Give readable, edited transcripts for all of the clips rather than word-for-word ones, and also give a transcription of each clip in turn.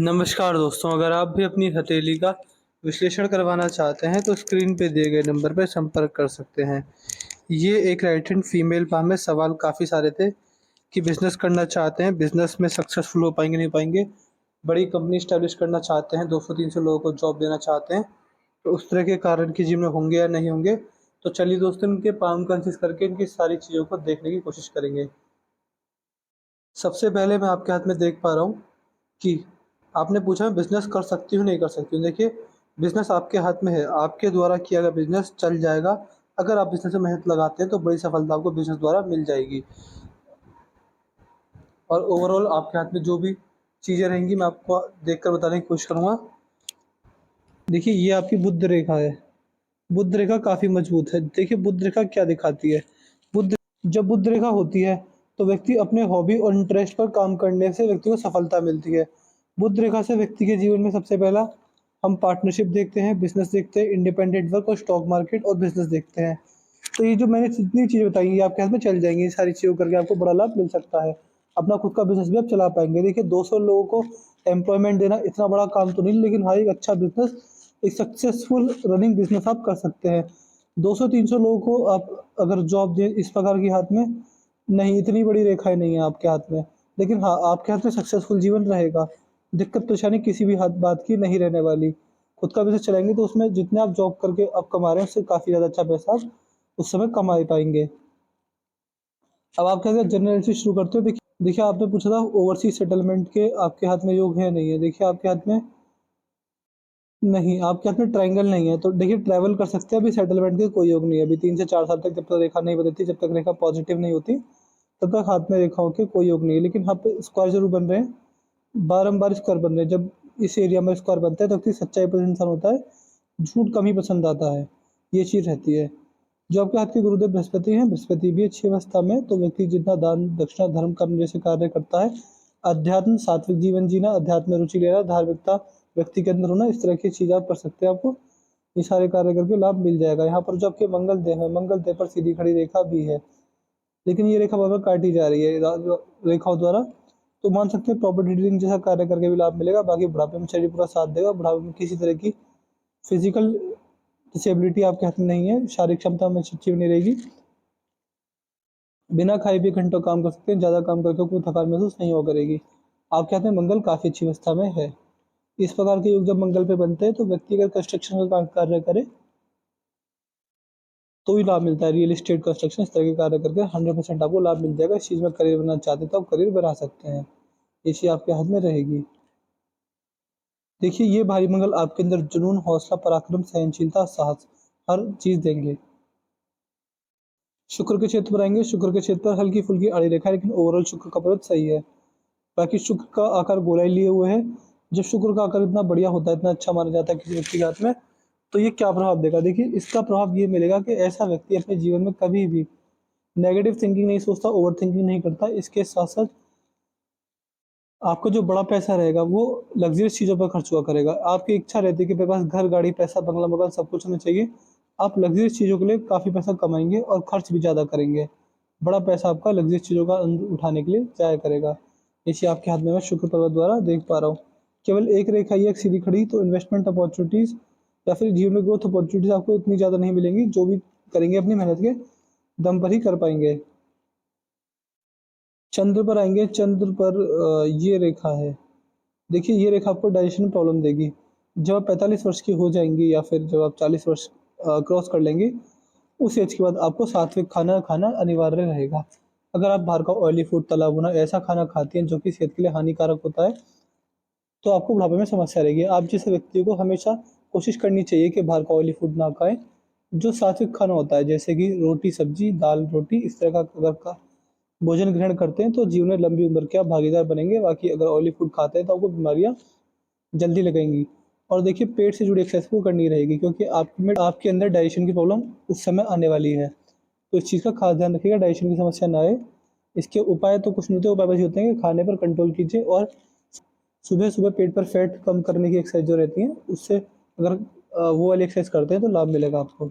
नमस्कार दोस्तों, अगर आप भी अपनी हथेली का विश्लेषण करवाना चाहते हैं तो स्क्रीन पे दिए गए नंबर पर संपर्क कर सकते हैं। ये एक राइट हैंड फीमेल पाम है। सवाल काफ़ी सारे थे कि बिज़नेस करना चाहते हैं, बिज़नेस में सक्सेसफुल हो पाएँगे, नहीं पाएँगे। बड़ी कंपनी एस्टेब्लिश करना चाहते हैं, 200-300 लोगों को जॉब देना चाहते हैं, तो उस तरह के कारण कि जिनमें होंगे या नहीं होंगे। तो चलिए दोस्तों, इनके पाम को एनालिसिस करके इनकी सारी चीज़ों को देखने की कोशिश करेंगे। सबसे पहले मैं आपके हाथ में देख पा रहा हूँ कि आपने पूछा मैं बिज़नेस कर सकती हूँ, नहीं कर सकती हूँ। देखिए, बिज़नेस आपके हाथ में है, आपके द्वारा किया गया बिज़नेस चल जाएगा। अगर आप बिज़नेस में मेहनत लगाते हैं तो बड़ी सफलता आपको बिज़नेस द्वारा मिल जाएगी। और ओवरऑल आपके हाथ में जो भी चीज़ें रहेंगी मैं आपको देखकर बताने की कोशिश करूँगा। देखिए, ये आपकी बुध रेखा है। बुध रेखा काफ़ी मजबूत है। देखिए, बुध रेखा क्या दिखाती है? बुध जब बुध रेखा होती है तो व्यक्ति अपने हॉबी और इंटरेस्ट पर काम करने से व्यक्ति को सफलता मिलती है। बुध रेखा से व्यक्ति के जीवन में सबसे पहला हम पार्टनरशिप देखते हैं, बिज़नेस देखते हैं, इंडिपेंडेंट वर्क और स्टॉक मार्केट और बिज़नेस देखते हैं। तो ये जो मैंने जितनी चीज़ें बताई ये आपके हाथ में चल जाएँगी। ये सारी चीज़ों करके आपको बड़ा लाभ मिल सकता है। अपना खुद का बिज़नेस भी आप चला पाएँगे। देखिए, 200 लोगों को एम्प्लॉयमेंट देना इतना बड़ा काम तो नहीं, लेकिन हाँ, एक अच्छा बिज़नेस, एक सक्सेसफुल रनिंग बिज़नेस आप कर सकते हैं। 200-300 लोगों को आप अगर जॉब दें इस प्रकार की हाथ में, नहीं, इतनी बड़ी रेखाएँ नहीं है आपके हाथ में। लेकिन हाँ, आपके हाथ में सक्सेसफुल जीवन रहेगा। दिक्कत परेशानी किसी भी हद बात की नहीं रहने वाली। खुद का बिज़नेस चलाएँगे तो उसमें जितने आप जॉब करके आप कमा रहे हैं उससे काफ़ी ज़्यादा अच्छा पैसा आप उस समय कमा पाएँगे। अब आप क्या जनरल एनालिसिस शुरू करते हो। देखिए, आपने पूछा था ओवरसीज़ सेटलमेंट के आपके हाथ में योग है, नहीं है? देखिए, आपके हाथ में नहीं, आपके हाथ में ट्रायंगल नहीं है, तो देखिए ट्रैवल कर सकते हैं, अभी सेटलमेंट के कोई योग नहीं है। अभी 3 से 4 साल तक जब तक रेखा नहीं बदलती, जब तक रेखा पॉज़िटिव नहीं होती, तब तक हाथ में रेखाओं के कोई योग नहीं है। लेकिन हाँ, पे स्क्वायर ज़रूर बन रहे हैं, बारंबार स्क्वायर बन रहे हैं। जब इस एरिया में स्क्वायर बनता है, तो व्यक्ति सच्चाई पसंद इंसान होता है, झूठ कम ही पसंद आता है, ये चीज़ रहती है। जो आपके हाथ के गुरुदेव बृहस्पति हैं, बृहस्पति भी अच्छी अवस्था में, तो व्यक्ति जितना दान, दक्षिणा, धर्म, कर्म जैसे कार्य करता है, अध्यात्म, सात्विक जीवन जीना, अध्यात्म में रुचि लेना, धार्मिकता व्यक्ति के अंदर होना, इस तरह की चीज़ आप कर सकते हैं। आपको ये सारे कार्य करके लाभ मिल जाएगा। यहाँ पर जो आपके मंगल देव है, मंगल देव पर सीधी खड़ी रेखा भी है, लेकिन ये रेखा बार-बार काटी जा रही है रेखाओं द्वारा। तो मान सकते हैं प्रॉपर्टी डीलिंग जैसा कार्य करके भी लाभ मिलेगा। बाकी बुढ़ापे में शरीर पूरा साथ देगा, बुढ़ापे में किसी तरह की फिजिकल डिसेबिलिटी आपके हाथ में नहीं है, शारीरिक क्षमता में अच्छी बनी रहेगी। बिना खाए पिए घंटों काम कर सकते हैं, ज़्यादा काम करके कोई थकान महसूस नहीं हुआ करेगी। आपके हाथ में मंगल काफ़ी अच्छी अवस्था में है। इस प्रकार के योग जब मंगल पे बनते हैं तो व्यक्ति अगर कंस्ट्रक्शन का कार्य करे तो ही लाभ मिलता है। रियल एस्टेट, कंस्ट्रक्शन, इस तरह के कार्य करके 100% आपको लाभ मिल जाएगा। इस चीज़ में करियर बनाना चाहते हैं तो आप करियर बना सकते हैं। ये चीज़ आपके हाथ में रहेगी। देखिए, ये भारी मंगल आपके अंदर जुनून, हौसला, पराक्रम, सहनशीलता, साहस हर चीज़ देंगे। शुक्र के क्षेत्र पर आएँगे, शुक्र के क्षेत्र पर हल्की-फुल्की आड़ी रेखा है, लेकिन ओवरऑल शुक्र का पर्वत सही है। बाकी शुक्र का आकार गोलाई लिए हुए है। जब शुक्र का आकार इतना बढ़िया होता है, इतना अच्छा माना जाता है किसी व्यक्ति के हाथ में, तो ये क्या प्रभाव देगा? देखिए, इसका प्रभाव ये मिलेगा कि ऐसा व्यक्ति अपने जीवन में कभी भी नेगेटिव थिंकिंग नहीं सोचता, ओवर थिंकिंग नहीं करता। इसके साथ-साथ आपका जो बड़ा पैसा रहेगा वो लग्ज़रियस चीज़ों पर खर्च हुआ करेगा। आपकी इच्छा रहती है कि मेरे पास घर, गाड़ी, पैसा, बंगला, मकान सब कुछ होना चाहिए। आप लग्ज़रियस चीज़ों के लिए काफ़ी पैसा कमाएँगे और खर्च भी ज़्यादा करेंगे। बड़ा पैसा आपका लग्ज़रियस चीज़ों का उठाने के लिए जाया करेगा। ये चीज़ आपके हाथ में मैं शुक्र पर्वत द्वारा देख पा रहा हूँ। केवल एक रेखा ही एक सीधी खड़ी, तो इन्वेस्टमेंट अपॉर्च्युनिटीज़ या फिर जीवन में ग्रोथ अपॉर्च्युनिटीज़ आपको इतनी ज़्यादा नहीं मिलेंगी, जो भी करेंगे अपनी मेहनत के दम पर ही कर पाएँगे। चंद्र पर आएँगे, चंद्र पर ये रेखा है। देखिए, ये रेखा आपको डाइजेशन में प्रॉब्लम देगी। जब आप 45 वर्ष की हो जाएँगी या फिर जब आप 40 वर्ष क्रॉस कर लेंगे, उस एज के बाद आपको सात्विक खाना खाना अनिवार्य रहेगा। अगर आप बाहर का ऑयली फूड, तला भुना ऐसा खाना खाती हैं जो कि सेहत के लिए हानिकारक होता है, तो आपको बुढ़ापे में समस्या रहेगी। आप जैसे व्यक्ति को हमेशा कोशिश करनी चाहिए कि बाहर का ऑयली फूड ना खाएँ। जो सात्विक खाना होता है, जैसे कि रोटी, सब्ज़ी, दाल, रोटी, इस तरह का अगर का भोजन ग्रहण करते हैं तो जीवन में लंबी उम्र के आप भागीदार बनेंगे। बाकी अगर ऑयली फूड खाते हैं तो आपको बीमारियाँ जल्दी लगेंगी। और देखिए, पेट से जुड़ी एक्सरसाइज को करनी रहेगी, क्योंकि आपके अंदर डाइजेशन की प्रॉब्लम उस समय आने वाली है। तो इस चीज़ का खास ध्यान रखिएगा, डाइजेशन की समस्या ना आए। इसके उपाय तो कुछ नहीं होते, उपाय बस ये होते हैं कि खाने पर कंट्रोल कीजिए और सुबह-सुबह पेट पर फैट कम करने की एक्सरसाइज जो रहती है, उससे अगर वो वाली एक्सरसाइज करते हैं तो लाभ मिलेगा आपको।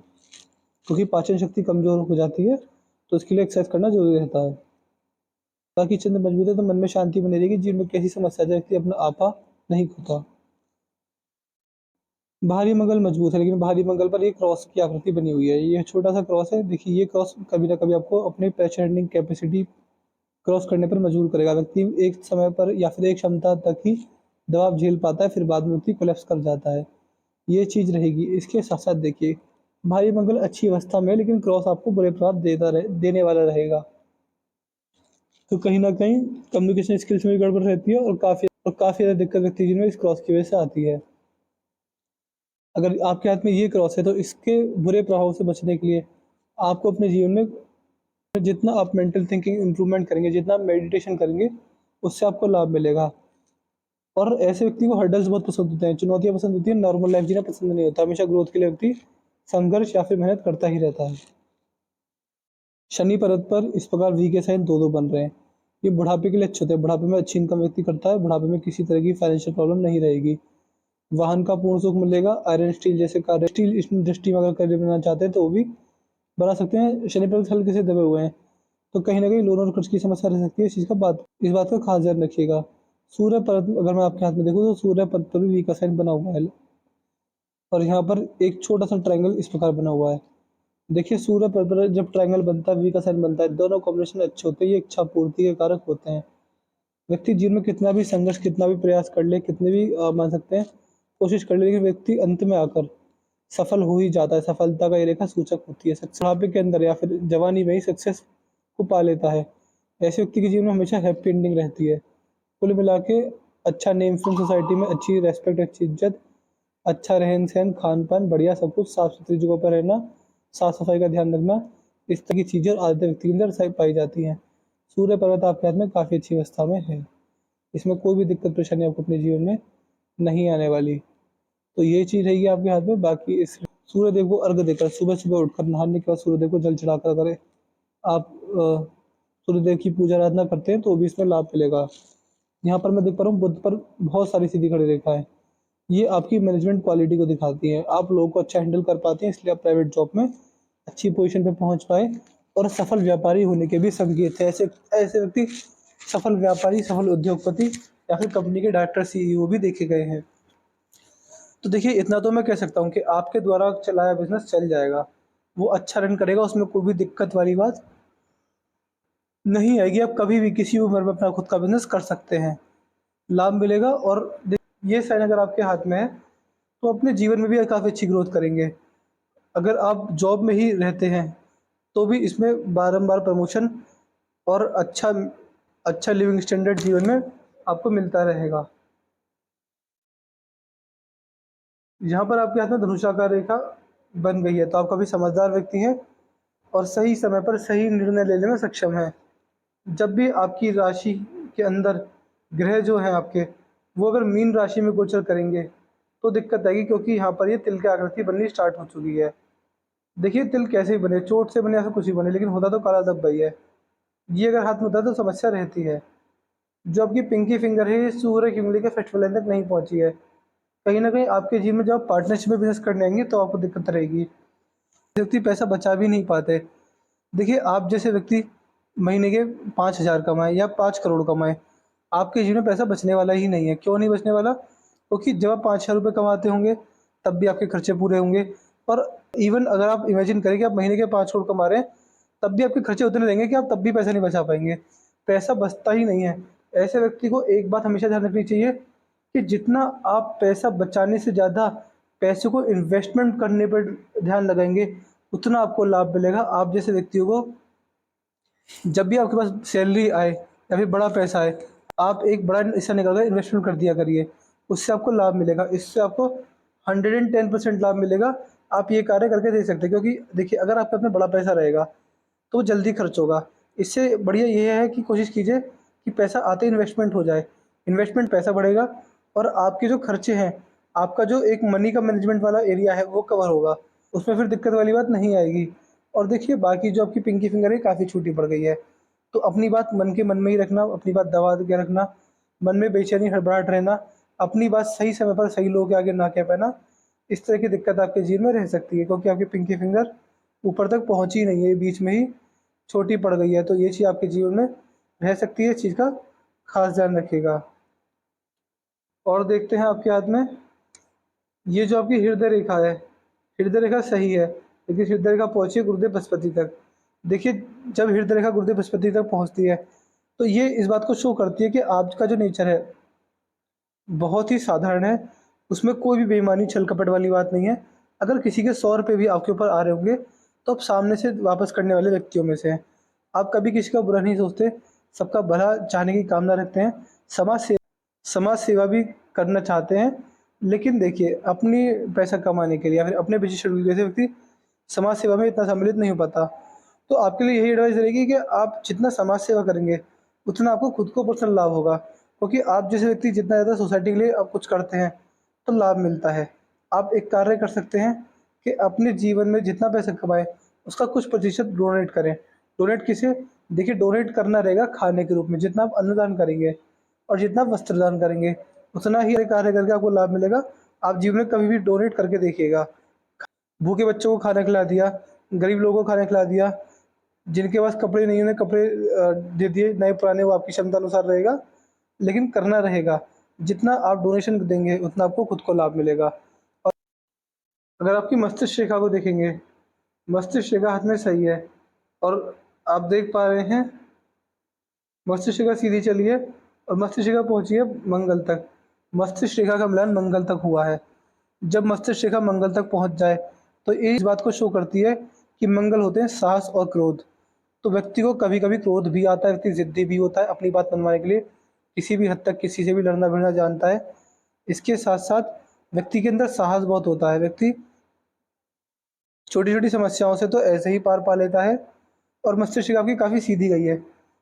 क्योंकि पाचन शक्ति कमज़ोर हो जाती है, तो इसके लिए एक्सरसाइज करना ज़रूरी रहता है। बाकी चंद्र मजबूत है तो मन में शांति बनी रहेगी, जीवन में कैसी समस्या आ जाए, व्यक्ति अपना आपा नहीं खोता। बाहरी मंगल मजबूत है, लेकिन बाहरी मंगल पर एक क्रॉस की आकृति बनी हुई है। ये छोटा सा क्रॉस है, देखिए ये क्रॉस कभी ना कभी आपको अपनी प्रेशर हैंडलिंग कैपेसिटी क्रॉस करने पर मजबूर करेगा। व्यक्ति एक समय पर या फिर एक क्षमता तक ही दबाव झेल पाता है, फिर बाद में व्यक्ति कोलैप्स कर जाता है। ये चीज़ रहेगी। इसके साथ साथ देखिए, भारी मंगल अच्छी अवस्था में है, लेकिन क्रॉस आपको बुरे प्रभाव देने वाला रहेगा। तो कहीं ना कहीं कम्युनिकेशन स्किल्स में भी गड़बड़ रहती है, और काफ़ी ज़्यादा दिक्कत व्यक्ति जीवन में इस क्रॉस की वजह से आती है। अगर आपके हाथ में ये क्रॉस है, तो इसके बुरे प्रभाव से बचने के लिए आपको अपने जीवन में जितना आप मेंटल थिंकिंग इम्प्रूवमेंट करेंगे, जितना आप मेडिटेशन करेंगे, उससे आपको लाभ मिलेगा। और ऐसे व्यक्ति को हर्डल्स बहुत पसंद होते हैं, चुनौतियाँ पसंद होती हैं, नॉर्मल लाइफ जीना पसंद नहीं होता। हमेशा ग्रोथ के लिए व्यक्ति संघर्ष या फिर मेहनत करता ही रहता है। शनि पर्वत पर इस प्रकार वी के साइन 2-2 बन रहे हैं। ये बुढ़ापे के लिए अच्छे होते हैं। बुढ़ापे में अच्छी इनकम व्यक्ति करता है, बुढ़ापे में किसी तरह की फाइनेंशियल प्रॉब्लम नहीं रहेगी। वाहन का पूर्ण सुख मिलेगा। आयरन स्टील जैसे कार्य स्टील इंडस्ट्री में अगर करियर बनाना चाहते हैं तो वो भी बना सकते हैं। शनि पर्वत हल्के से दबे हुए हैं, तो कहीं ना कहीं लोन और खर्च की समस्या रह सकती है। इस बात का खास ध्यान रखिएगा। सूर्य पर्वत अगर मैं आपके हाथ में देखूँ, तो सूर्य पर्वत पर भी वी का साइन बना हुआ है, और यहाँ पर एक छोटा सा ट्रायंगल इस प्रकार बना हुआ है। देखिए, सूर्य पर जब ट्रायंगल बनता है, वी का साइन बनता है, दोनों कॉम्बिनेशन अच्छे होते हैं, ये इच्छा पूर्ति के कारक होते हैं। व्यक्ति जीवन में कितना भी संघर्ष, कितना भी प्रयास कर ले, कितने भी मान सकते हैं कोशिश कर ले, लेकिन व्यक्ति अंत में आकर सफल हो ही जाता है। सफलता का ये रेखा सूचक होती है। बुढ़ापे के अंदर या फिर जवानी में ही सक्सेस को पा लेता है। ऐसे व्यक्ति के जीवन में हमेशा हैप्पी एंडिंग रहती है। कुल मिला के अच्छा नेम फेम सोसाइटी में, अच्छी रेस्पेक्ट, अच्छी इज्जत, अच्छा रहन सहन, खान पान बढ़िया, सब कुछ साफ सुथरी जगह पर रहना, साफ सफाई का ध्यान रखना, इस तरह की चीज़ें और आदतें व्यक्ति के अंदर सही पाई जाती हैं। सूर्य पर्वत आपके हाथ में काफ़ी अच्छी अवस्था में है। इसमें कोई भी दिक्कत परेशानी आपको अपने जीवन में नहीं आने वाली। तो ये चीज़ रहेगी आपके हाथ में। बाकी इस सूर्यदेव को अर्घ देकर, सुबह सुबह उठकर नहाने के बाद सूर्यदेव को जल चढ़ाकर अगर आप सूर्यदेव की पूजा आराधना करते हैं, तो भी इसमें लाभ मिलेगा। यहाँ पर मैं देख पा रहा हूँ, बुध पर बहुत सारी सीधी खड़ी रेखा है। ये आपकी मैनेजमेंट क्वालिटी को दिखाती है। आप लोगों को अच्छा हैंडल कर पाते हैं, इसलिए आप प्राइवेट जॉब में अच्छी पोजीशन पे पहुंच पाए, और सफल व्यापारी होने के भी संकेत है। ऐसे ऐसे व्यक्ति सफल व्यापारी, सफल उद्योगपति या फिर कंपनी के डायरेक्टर, सीईओ भी देखे गए हैं। तो देखिए, इतना तो मैं कह सकता हूँ कि आपके द्वारा चलाया बिजनेस चल जाएगा, वो अच्छा रन करेगा, उसमें कोई भी दिक्कत वाली बात नहीं आएगी। आप कभी भी किसी भी उम्र में अपना खुद का बिजनेस कर सकते हैं, लाभ मिलेगा। और ये साइन अगर आपके हाथ में है, तो अपने जीवन में भी काफ़ी अच्छी ग्रोथ करेंगे। अगर आप जॉब में ही रहते हैं, तो भी इसमें बारंबार प्रमोशन और अच्छा अच्छा लिविंग स्टैंडर्ड जीवन में आपको मिलता रहेगा। यहाँ पर आपके हाथ में धनुषाकार रेखा बन गई है, तो आप काफ़ी समझदार व्यक्ति हैं और सही समय पर सही निर्णय लेने में सक्षम हैं। जब भी आपकी राशि के अंदर ग्रह जो हैं आपके, वो अगर मीन राशि में गोचर करेंगे, तो दिक्कत आएगी, क्योंकि यहाँ पर ये तिल की आकृति बननी स्टार्ट हो चुकी है। देखिए, तिल कैसे भी बने, चोट से बने या फिर कुछ भी बने, लेकिन होता तो काला धब्बा ही है। ये अगर हाथ में होता है तो समस्या रहती है। जो आपकी पिंकी फिंगर है, ये सूर्य की उंगली के फर्स्ट लाइन तक नहीं पहुंची है। कहीं ना कहीं आपके जीवन में जब आप पार्टनरशिप में बिजनेस करने आएंगे, तो आपको दिक्कत रहेगी। व्यक्ति पैसा बचा भी नहीं पाते। देखिए, आप जैसे व्यक्ति महीने के 5,000 कमाए या 5 करोड़ कमाए, आपके जीवन में पैसा बचने वाला ही नहीं है। क्यों नहीं बचने वाला? क्योंकि जब आप 5,000 रुपये कमाते होंगे, तब भी आपके खर्चे पूरे होंगे। और इवन अगर आप इमेजिन करें कि आप महीने के 5 करोड़ कमा रहे हैं, तब भी आपके खर्चे उतने रहेंगे कि आप तब भी पैसा नहीं बचा पाएंगे। पैसा बचता ही नहीं है। ऐसे व्यक्ति को एक बात हमेशा ध्यान रखनी चाहिए कि जितना आप पैसा बचाने से ज़्यादा पैसे को इन्वेस्टमेंट करने पर ध्यान लगाएंगे, उतना आपको लाभ मिलेगा। आप जैसे व्यक्तियों को जब भी आपके पास सैलरी आए या फिर बड़ा पैसा आए, आप एक बड़ा हिस्सा निकाल कर इन्वेस्टमेंट कर दिया करिए। उससे आपको लाभ मिलेगा। इससे आपको 110% लाभ मिलेगा। आप ये कार्य करके दे सकते हैं, क्योंकि देखिए, अगर आपके पास बड़ा पैसा रहेगा, तो वो जल्दी खर्च होगा। इससे बढ़िया ये है कि कोशिश कीजिए कि पैसा आते ही इन्वेस्टमेंट हो जाए। इन्वेस्टमेंट पैसा बढ़ेगा, और आपके जो खर्चे हैं, आपका जो एक मनी का मैनेजमेंट वाला एरिया है, वो कवर होगा। उसमें फिर दिक्कत वाली बात नहीं आएगी। और देखिए, बाकी जो आपकी पिंकी फिंगर है, काफ़ी छोटी पड़ गई है। तो अपनी बात मन के मन में ही रखना, अपनी बात दबा के रखना, मन में बेचैनी हड़बड़ाहट रहना, अपनी बात सही समय पर सही लोगों के आगे ना कह पाना, इस तरह की दिक्कत आपके जीवन में रह सकती है, क्योंकि आपकी पिंकी फिंगर ऊपर तक पहुँची नहीं है, बीच में ही छोटी पड़ गई है। तो ये चीज़ आपके जीवन में रह सकती है। इस चीज़ का खास ध्यान रखिएगा। और देखते हैं आपके हाथ में, ये जो आपकी हृदय रेखा है, हृदय रेखा सही है, लेकिन हृदय रेखा पहुंची है गुरुदेव बृहस्पति तक। देखिए, जब हृदय रेखा गुरुदेव बृहस्पति तक पहुंचती है तो ये इस बात को शो करती है कि आपका जो नेचर है बहुत ही साधारण है, उसमें कोई भी बेईमानी छल कपट वाली बात नहीं है। अगर किसी के 100 रुपये भी आपके ऊपर आ रहे होंगे तो आप सामने से वापस करने वाले व्यक्तियों में से हैं। आप कभी किसी का बुरा नहीं सोचते, सबका भला चाहने की कामना रखते हैं, समाज सेवा भी करना चाहते हैं। लेकिन देखिए, अपनी पैसा कमाने के लिए या फिर अपने बिजी शेड्यूल के जैसे व्यक्ति समाज सेवा में इतना सम्मिलित नहीं हो पाता। तो आपके लिए यही एडवाइस रहेगी कि आप जितना समाज सेवा करेंगे उतना आपको खुद को पर्सनल लाभ होगा, क्योंकि आप जैसे व्यक्ति जितना ज़्यादा सोसाइटी के लिए आप कुछ करते हैं तो लाभ मिलता है। आप एक कार्य कर सकते हैं कि अपने जीवन में जितना पैसा कमाएं उसका कुछ प्रतिशत डोनेट करें। डोनेट किसे? देखिए, डोनेट करना रहेगा खाने के रूप में, जितना आप अन्नदान करेंगे और जितना आप वस्त्रदान करेंगे उतना ही कार्य करके आपको लाभ मिलेगा। आप जीवन में कभी भी डोनेट करके देखिएगा। भूखे बच्चों को खाना खिला दिया, गरीब लोगों को खाना खिला दिया, जिनके पास कपड़े नहीं उन्हें कपड़े दे दिए, नए पुराने, वो आपकी क्षमता अनुसार रहेगा, लेकिन करना रहेगा। जितना आप डोनेशन देंगे उतना आपको खुद को लाभ मिलेगा। और अगर आपकी मस्तिष्क रेखा को देखेंगे, मस्तिष्क रेखा हाथ में सही है और आप देख पा रहे हैं मस्तिष्क रेखा सीधी चली है और मस्तिष्क रेखा पहुंची है मंगल तक। मस्तिष्क रेखा का मिलान मंगल तक हुआ है। जब मस्तिष्क रेखा मंगल तक पहुंच जाए तो ये इस बात को शो करती है कि मंगल होते हैं साहस और क्रोध। तो व्यक्ति को कभी कभी क्रोध भी आता है, व्यक्ति जिद्दी भी होता है, अपनी बात मनवाने के लिए किसी भी हद तक किसी से भी लड़ना भिड़ना जानता है। इसके साथ साथ व्यक्ति के अंदर साहस बहुत होता है, व्यक्ति छोटी छोटी समस्याओं से तो ऐसे ही पार पा लेता है। और मस्तिष्क आपकी काफ़ी सीधी गई है,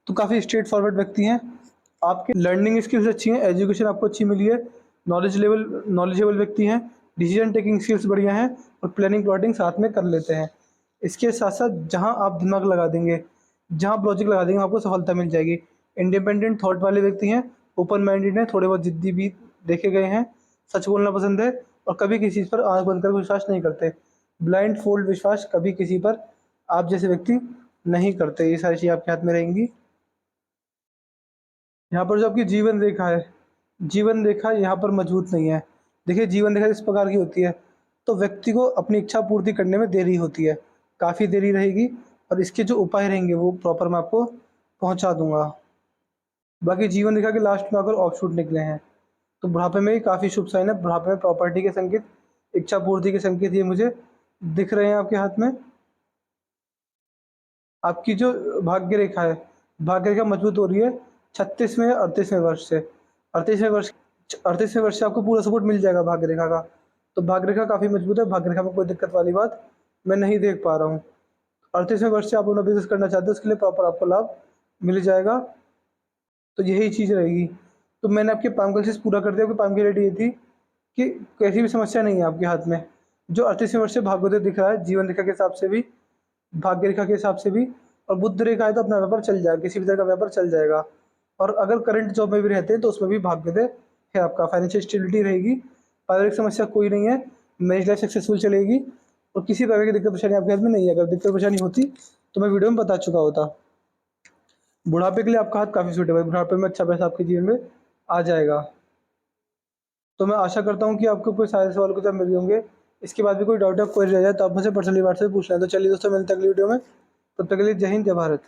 तो काफ़ी स्ट्रेट फॉरवर्ड व्यक्ति हैं। आपके लर्निंग स्किल्स अच्छी हैं, एजुकेशन आपको अच्छी मिली है, नॉलेजेबल व्यक्ति हैं, डिसीजन टेकिंग स्किल्स बढ़िया हैं और प्लानिंग प्लॉटिंग साथ में कर लेते हैं। इसके साथ साथ जहाँ आप दिमाग लगा देंगे, जहाँ आप लॉजिक लगा देंगे, आपको सफलता मिल जाएगी। इंडिपेंडेंट थॉट वाले व्यक्ति हैं, ओपन माइंडेड हैं, थोड़े बहुत जिद्दी भी देखे गए हैं, सच बोलना पसंद है और कभी किसी चीज़ पर आँख बंद कर विश्वास नहीं करते। ब्लाइंड फोल्ड विश्वास कभी किसी पर आप जैसे व्यक्ति नहीं करते। ये सारी चीज़ें आपके हाथ में रहेंगी। यहाँ पर जो आपकी जीवन रेखा है, जीवन रेखा यहाँ पर मजबूत नहीं है। देखिए, जीवन रेखा इस प्रकार की होती है तो व्यक्ति को अपनी इच्छा पूर्ति करने में देरी होती है, काफ़ी देरी रहेगी और इसके जो उपाय रहेंगे वो प्रॉपर मैं आपको पहुँचा दूँगा। बाकी जीवन रेखा के लास्ट में अगर ऑफशूट निकले हैं तो बुढ़ापे में ही काफ़ी शुभ साइन है। बुढ़ापे में प्रॉपर्टी के संकेत, इच्छा पूर्ति के संकेत ये मुझे दिख रहे हैं आपके हाथ में। आपकी जो भाग्य रेखा है, भाग्य रेखा मजबूत हो रही है 36वें 38वें वर्ष से। 38वें वर्ष से आपको पूरा सपोर्ट मिल जाएगा भाग्य रेखा का। तो भाग्य रेखा काफ़ी मजबूत है, भाग्य रेखा में कोई दिक्कत वाली बात मैं नहीं देख पा रहा हूँ। 38वें वर्ष से आप अपना बिजनेस करना चाहते हो, उसके लिए प्रॉपर आपको लाभ मिल जाएगा। तो यही चीज़ रहेगी। तो मैंने आपके पाम कैल्सिस पूरा कर दिया, आपकी पाम की रेडी ये थी कि कैसी भी समस्या नहीं है आपके हाथ में। जो 38वें वर्ष से भाग्योदय दिख रहा है, जीवन रेखा के हिसाब से भी, भाग्य रेखा के हिसाब से भी, और बुध रेखा है तो अपना व्यापार चल जाएगा, किसी भी तरह का व्यापार चल जाएगा। और अगर करंट जॉब में भी रहते हैं तो उसमें भी भाग्योदय है आपका, फाइनेंशियल स्टेबिलिटी रहेगी, पारिवारिक समस्या कोई नहीं है, मैरिज लाइफ सक्सेसफुल चलेगी और किसी प्रकार की दिक्कत परेशानी आपके हाथ में नहीं है। अगर दिक्कत परेशानी होती तो मैं वीडियो में बता चुका होता। बुढ़ापे के लिए आपका हाथ काफ़ी सूटेबल है, बुढ़ापे में अच्छा पैसा आपके जीवन में आ जाएगा। तो मैं आशा करता हूँ कि आपको कोई सारे सवाल को जब मिल होंगे। इसके बाद भी कोई डाउट या कोई रह जाए तो आप मुझसे पर्सनली व्हाट्सएप पूछ लें। तो चलिए दोस्तों, मिलते हैं अगली वीडियो में, तब तक के लिए जय हिंद, जय भारत।